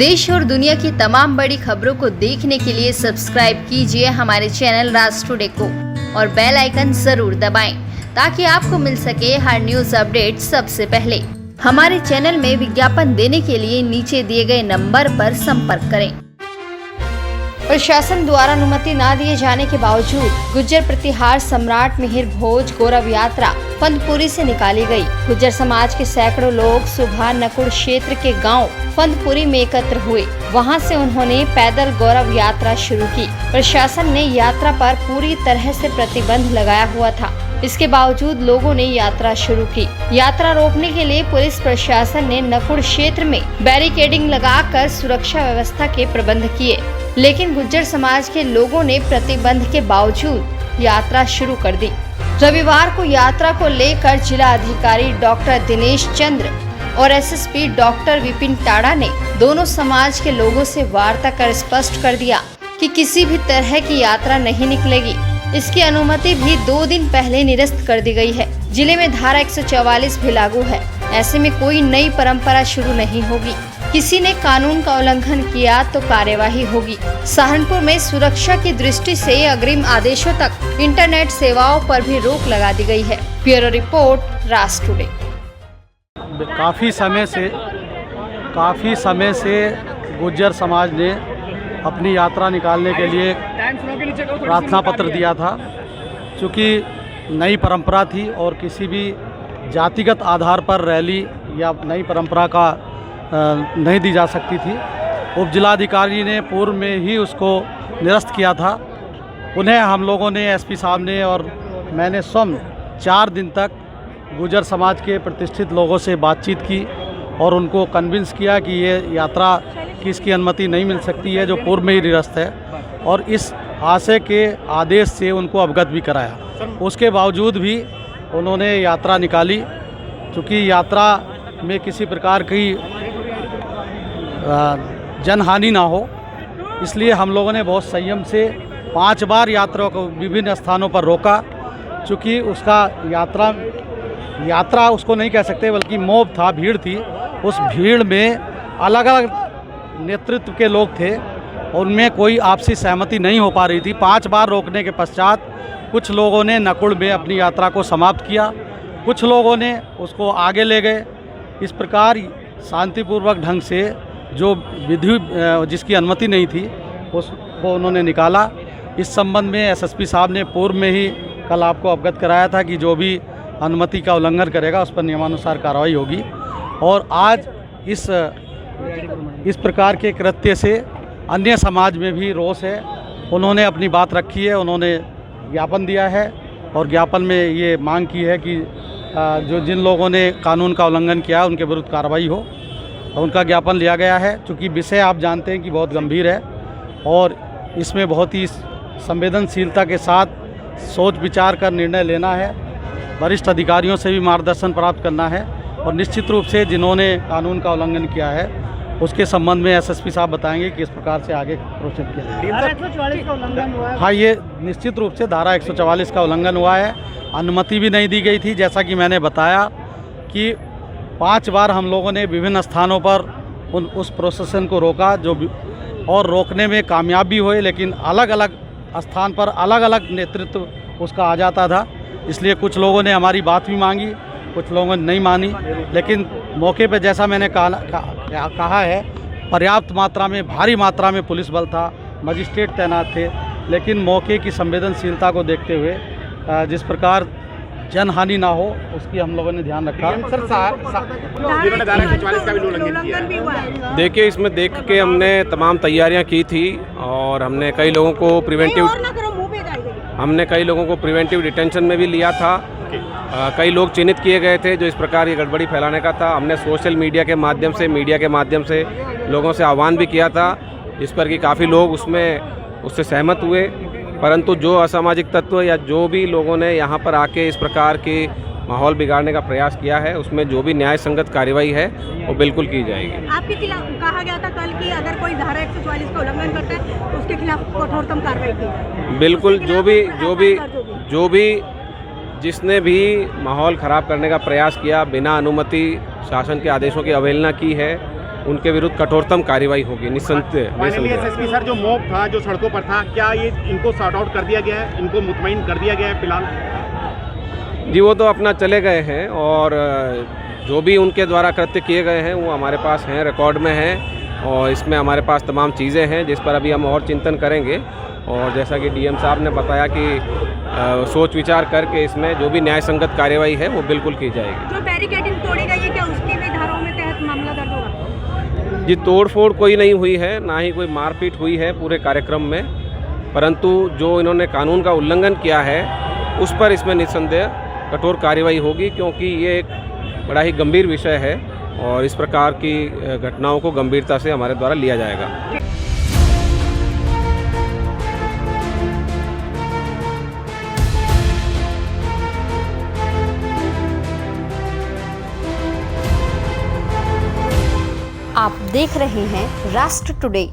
देश और दुनिया की तमाम बड़ी खबरों को देखने के लिए सब्सक्राइब कीजिए हमारे चैनल राज टुडे को और बेल आइकन जरूर दबाएं ताकि आपको मिल सके हर न्यूज अपडेट सबसे पहले। हमारे चैनल में विज्ञापन देने के लिए नीचे दिए गए नंबर पर संपर्क करें। प्रशासन द्वारा अनुमति न दिए जाने के बावजूद गुज्जर प्रतिहार सम्राट मिहिर भोज गौरव यात्रा फंदपुरी से निकाली गई। गुज्जर समाज के सैकड़ों लोग सुबह नकुड़ क्षेत्र के गांव फंदपुरी में एकत्र हुए। वहां से उन्होंने पैदल गौरव यात्रा शुरू की। प्रशासन ने यात्रा पर पूरी तरह से प्रतिबंध लगाया हुआ था, इसके बावजूद लोगों ने यात्रा शुरू की। यात्रा रोकने के लिए पुलिस प्रशासन ने नकुड़ क्षेत्र में बैरिकेडिंग लगाकर सुरक्षा व्यवस्था के प्रबंध किए, लेकिन गुज्जर समाज के लोगों ने प्रतिबंध के बावजूद यात्रा शुरू कर दी। रविवार को यात्रा को लेकर जिला अधिकारी डॉक्टर दिनेश चंद्र और एसएसपी डॉक्टर विपिन टाड़ा ने दोनों समाज के लोगों से वार्ता कर स्पष्ट कर दिया कि किसी भी तरह की यात्रा नहीं निकलेगी। इसकी अनुमति भी 2 दिन पहले निरस्त कर दी गई है। जिले में धारा 144 भी लागू है। ऐसे में कोई नई परंपरा शुरू नहीं होगी। किसी ने कानून का उल्लंघन किया तो कार्यवाही होगी। सहारनपुर में सुरक्षा की दृष्टि से अग्रिम आदेशों तक इंटरनेट सेवाओं पर भी रोक लगा दी गई है। ब्यूरो रिपोर्ट, राज टुडे। काफ़ी समय से गुज्जर समाज ने अपनी यात्रा निकालने के लिए प्रार्थना पत्र दिया था। चूँकि नई परंपरा थी और किसी भी जातिगत आधार पर रैली या नई परंपरा का नहीं दी जा सकती थी। उप जिलाधिकारी ने पूर्व में ही उसको निरस्त किया था। उन्हें हम लोगों ने एसपी साहब ने और मैंने स्वयं 4 दिन तक गुज्जर समाज के प्रतिष्ठित लोगों से बातचीत की और उनको कन्विंस किया कि ये यात्रा की इसकी अनुमति नहीं मिल सकती है, जो पूर्व में ही निरस्त है, और इस आशय के आदेश से उनको अवगत भी कराया। उसके बावजूद भी उन्होंने यात्रा निकाली। चूँकि यात्रा में किसी प्रकार की जनहानि ना हो, इसलिए हम लोगों ने बहुत संयम से 5 बार यात्रा को विभिन्न स्थानों पर रोका। चूँकि उसका यात्रा उसको नहीं कह सकते, बल्कि मोब था, भीड़ थी। उस भीड़ में अलग अलग नेतृत्व के लोग थे और उनमें कोई आपसी सहमति नहीं हो पा रही थी। 5 बार रोकने के पश्चात कुछ लोगों ने नकुड़ में अपनी यात्रा को समाप्त किया, कुछ लोगों ने उसको आगे ले गए। इस प्रकार शांतिपूर्वक ढंग से जो विधि जिसकी अनुमति नहीं थी उसको उन्होंने निकाला। इस संबंध में एसएसपी साहब ने पूर्व में ही कल आपको अवगत कराया था कि जो भी अनुमति का उल्लंघन करेगा उस पर नियमानुसार कार्रवाई होगी। और आज इस प्रकार के कृत्य से अन्य समाज में भी रोष है। उन्होंने अपनी बात रखी है, उन्होंने ज्ञापन दिया है और ज्ञापन में ये मांग की है कि जो जिन लोगों ने कानून का उल्लंघन किया उनके विरुद्ध कार्रवाई हो। उनका ज्ञापन लिया गया है। चूँकि विषय आप जानते हैं कि बहुत गंभीर है और इसमें बहुत ही संवेदनशीलता के साथ सोच विचार कर निर्णय लेना है। वरिष्ठ अधिकारियों से भी मार्गदर्शन प्राप्त करना है और निश्चित रूप से जिन्होंने कानून का उल्लंघन किया है उसके संबंध में एसएसपी साहब बताएंगे कि इस प्रकार से आगे प्रोसीड किया जाए। धारा 144 का उल्लंघन हुआ है। हाँ, ये निश्चित रूप से धारा 144 का उल्लंघन हुआ है। अनुमति भी नहीं दी गई थी। जैसा कि मैंने बताया कि 5 बार हम लोगों ने विभिन्न स्थानों पर उस प्रोसेसन को रोका, और रोकने में कामयाब भी हुए, लेकिन अलग अलग स्थान पर अलग अलग नेतृत्व उसका आ जाता था। इसलिए कुछ लोगों ने हमारी बात भी मांगी, कुछ लोगों ने नहीं मानी। लेकिन मौके पे जैसा मैंने कहा है, पर्याप्त मात्रा में, भारी मात्रा में पुलिस बल था, मजिस्ट्रेट तैनात थे। लेकिन मौके की संवेदनशीलता को देखते हुए जिस प्रकार जनहानि ना हो उसकी हम लोगों ने ध्यान रखा। जिन्होंने धारा 144 का भी उल्लंघन किया। देखिए, इसमें देख के हमने तमाम तैयारियां की थी और हमने कई लोगों को प्रिवेंटिव डिटेंशन में भी लिया था। कई लोग चिन्हित किए गए थे जो इस प्रकार की गड़बड़ी फैलाने का था। हमने सोशल मीडिया के माध्यम से लोगों से आह्वान भी किया था, इस पर कि काफ़ी लोग उससे सहमत हुए। परंतु जो असामाजिक तत्व या जो भी लोगों ने यहाँ पर आके इस प्रकार के माहौल बिगाड़ने का प्रयास किया है, उसमें जो भी न्याय संगत कार्रवाई है वो बिल्कुल की जाएगी। आपके खिलाफ कहा गया था कल कि अगर कोई धारा 144 का उल्लंघन करता है उसके खिलाफ कठोरतम कार्रवाई की जाए। बिल्कुल, जो भी जिसने भी माहौल ख़राब करने का प्रयास किया, बिना अनुमति शासन के आदेशों की अवहेलना की है, उनके विरुद्ध कठोरतम कार्रवाई होगी निसंदेह। फाइनली एसएसपी सर, जो मॉब था, जो सड़कों पर था, क्या ये इनको सॉर्ट आउट कर दिया गया है, इनको मुतमईन कर दिया गया है फिलहाल? जी वो तो अपना चले गए हैं और जो भी उनके द्वारा कृत्य किए गए हैं वो हमारे पास हैं, रिकॉर्ड में हैं और इसमें हमारे पास तमाम चीज़ें हैं जिस पर अभी हम और चिंतन करेंगे। और जैसा कि डीएम साहब ने बताया कि सोच विचार करके इसमें जो भी न्याय संगत कार्रवाई है वो बिल्कुल की जाएगी। जो बैरिकेडिंग तोड़ी गई है, क्या उसकी भी धाराओं में तहत मामला दर्ज होगा? जी तोड़ फोड़ कोई नहीं हुई है, ना ही कोई मारपीट हुई है पूरे कार्यक्रम में, परंतु जो इन्होंने कानून का उल्लंघन किया है उस पर इसमें निस्संदेह कठोर कार्रवाई होगी, क्योंकि ये एक बड़ा ही गंभीर विषय है और इस प्रकार की घटनाओं को गंभीरता से हमारे द्वारा लिया जाएगा। आप देख रहे हैं राष्ट्र टुडे।